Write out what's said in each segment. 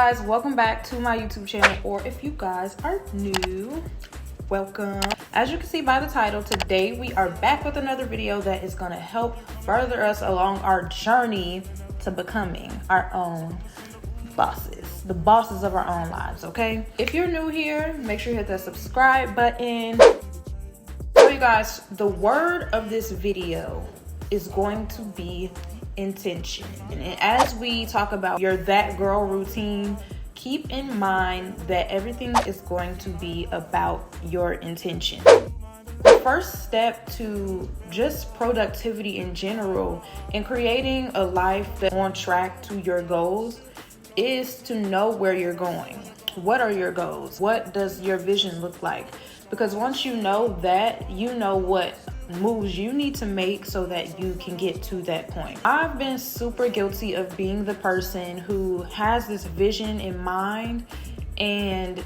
guys, welcome back to my YouTube channel, or if you guys are new, welcome. As you can see by the title, today we are back with another video that is going to help further us along our journey to becoming our own bosses, the bosses of our own lives. Okay, if you're new here, make sure you hit that subscribe button. So you guys, the word of this video is going to be intention. And as we talk about your that girl routine, keep in mind that everything is going to be about your intention. The first step to just productivity in general and creating a life that's on track to your goals is to know where you're going. What are your goals? What does your vision look like? Because once you know that, you know what moves you need to make so that you can get to that point. I've been super guilty of being the person who has this vision in mind and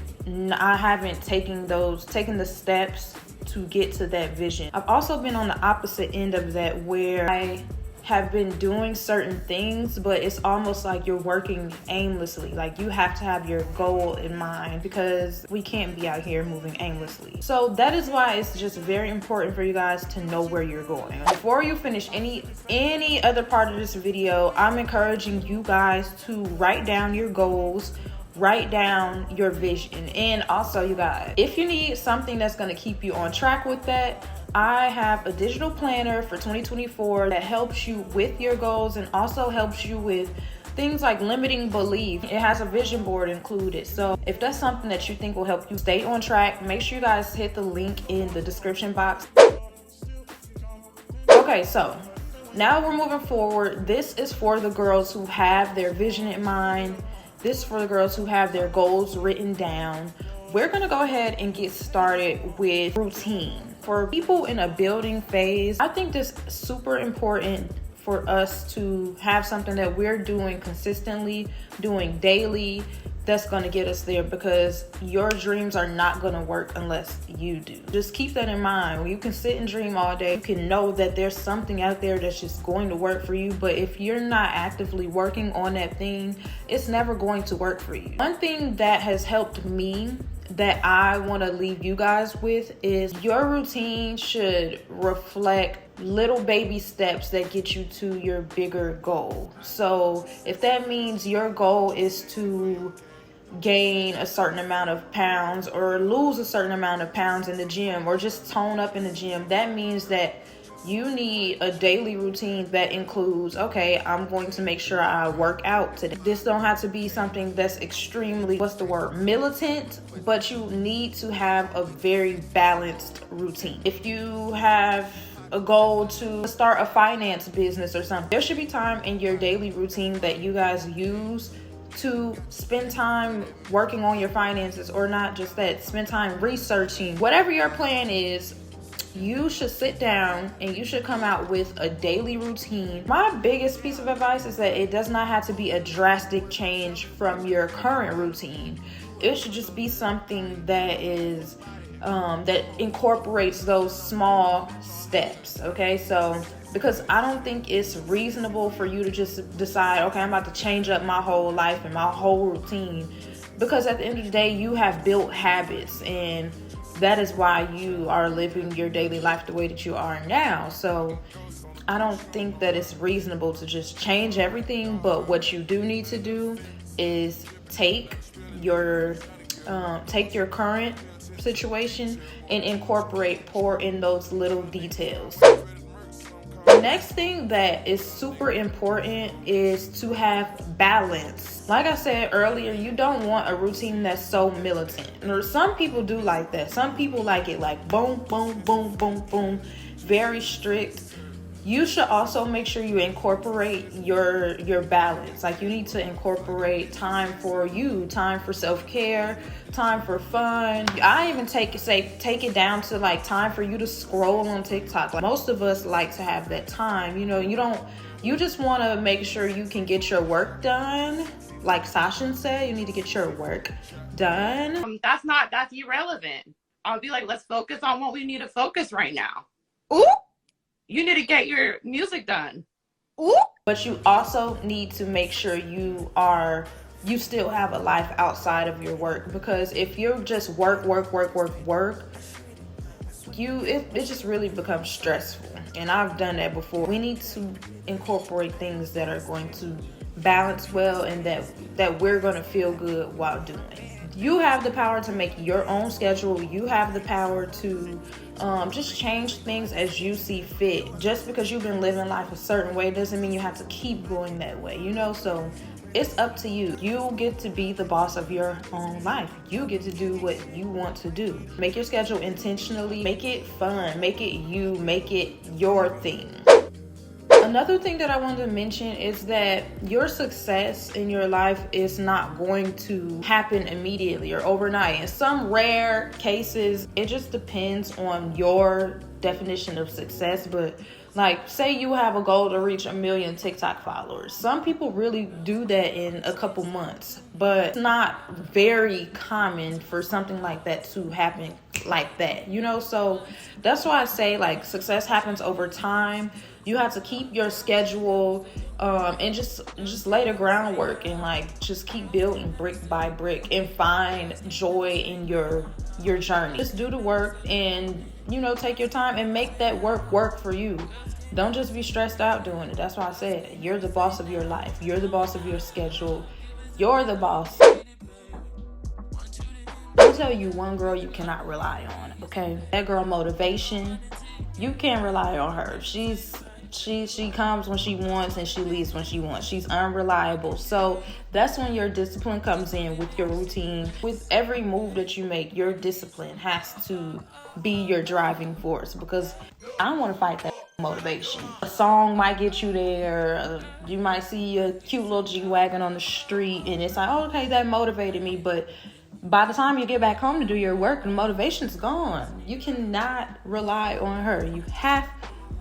I haven't taken the steps to get to that vision. I've also been on the opposite end of that, where I have been doing certain things, but it's almost like you're working aimlessly. Like you have to have your goal in mind, because we can't be out here moving aimlessly. So that is why it's just very important for you guys to know where you're going. Before you finish any other part of this video, I'm encouraging you guys to write down your goals, write down your vision. And also, you guys, if you need something that's going to keep you on track with that, I have a digital planner for 2024 that helps you with your goals and also helps you with things like limiting belief. It has a vision board included. So if that's something that you think will help you stay on track, make sure you guys hit the link in the description box. Okay, so now we're moving forward. This is for the girls who have their vision in mind. This is for the girls who have their goals written down. We're gonna go ahead and get started with routine. For people in a building phase, I think this is super important for us to have something that we're doing consistently, doing daily, that's going to get us there, because your dreams are not going to work unless you do. Just keep that in mind. You can sit and dream all day. You can know that there's something out there that's just going to work for you, but if you're not actively working on that thing, it's never going to work for you. One thing that has helped me that I want to leave you guys with is your routine should reflect little baby steps that get you to your bigger goal. So if that means your goal is to gain a certain amount of pounds or lose a certain amount of pounds in the gym, or just tone up in the gym, that means that you need a daily routine that includes, okay, I'm going to make sure I work out today. This don't have to be something that's extremely, militant, but you need to have a very balanced routine. If you have a goal to start a finance business or something, there should be time in your daily routine that you guys use to spend time working on your finances, or not just that, spend time researching. Whatever your plan is, you should sit down and you should come out with a daily routine. My biggest piece of advice is that it does not have to be a drastic change from your current routine. It should just be something that is that incorporates those small steps. Okay, so because I don't think it's reasonable for you to just decide, okay, I'm about to change up my whole life and my whole routine, because at the end of the day, you have built habits, and that is why you are living your daily life the way that you are now. So I don't think that it's reasonable to just change everything. But what you do need to do is take your current situation and pour in those little details. The next thing that is super important is to have balance. Like I said earlier, you don't want a routine that's so militant. Or some people do like that. Some people like it like boom, boom, boom, boom, boom, very strict. You should also make sure you incorporate your balance. Like you need to incorporate time for you, time for self-care, time for fun. I even take it down to like time for you to scroll on TikTok. Like most of us like to have that time. You just want to make sure you can get your work done. Like Sasha said, you need to get your work done. That's irrelevant. I'll be like, let's focus on what we need to focus right now. Ooh. You need to get your music done. Ooh. But you also need to make sure you are you still have a life outside of your work. Because if you're just work, it just really becomes stressful. And I've done that before. We need to incorporate things that are going to balance well and that we're going to feel good while doing. You have the power to make your own schedule. You have the power to just change things as you see fit. Just because you've been living life a certain way doesn't mean you have to keep going that way, you know? So it's up to you. You get to be the boss of your own life. You get to do what you want to do. Make your schedule intentionally. Make it fun. Make it you. Make it your thing. Another thing that I wanted to mention is that your success in your life is not going to happen immediately or overnight. In some rare cases, it just depends on your definition of success. But like, say you have a goal to reach 1 million TikTok followers. Some people really do that in a couple months, but it's not very common for something like that to happen like that, you know? So that's why I say, like, success happens over time. You have to keep your schedule and just lay the groundwork and like just keep building brick by brick and find joy in your journey. Just do the work and, you know, take your time and make that work for you. Don't just be stressed out doing it. That's why I said you're the boss of your life. You're the boss of your schedule. You're the boss. I'll tell you one girl you cannot rely on, okay? That girl Motivation. You can't rely on her. She comes when she wants and she leaves when she wants. She's unreliable. So that's when your discipline comes in with your routine. With every move that you make, your discipline has to be your driving force, because I don't want to fight that motivation. A song might get you there. You might see a cute little G-Wagon on the street and it's like, oh, okay, that motivated me. But by the time you get back home to do your work, the motivation's gone. You cannot rely on her. You have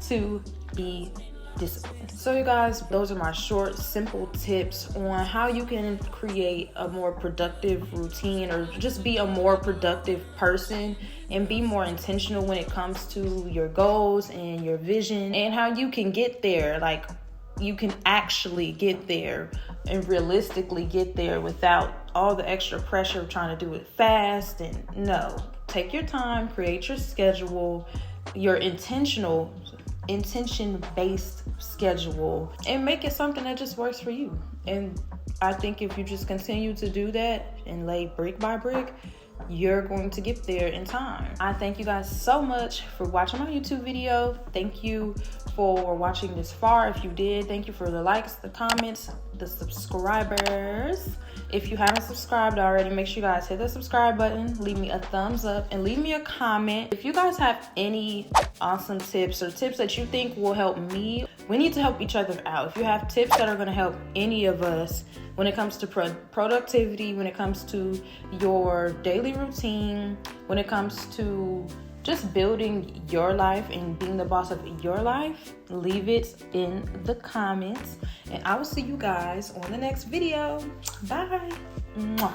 to be disciplined. So you guys, those are my short, simple tips on how you can create a more productive routine or just be a more productive person and be more intentional when it comes to your goals and your vision and how you can get there. Like, you can actually get there and realistically get there without all the extra pressure of trying to do it fast. And no, take your time, create your schedule, your intention-based schedule, and make it something that just works for you. And I think if you just continue to do that and lay brick by brick, you're going to get there in time. I thank you guys so much for watching my YouTube video. Thank you for watching this far. If you did, thank you for the likes, the comments, the subscribers. If you haven't subscribed already, make sure you guys hit the subscribe button, leave me a thumbs up, and leave me a comment. If you guys have any awesome tips or tips that you think will help me, we need to help each other out. If you have tips that are going to help any of us when it comes to productivity, when it comes to your daily routine, when it comes to just building your life and being the boss of your life, leave it in the comments. And I will see you guys on the next video. Bye. Mwah.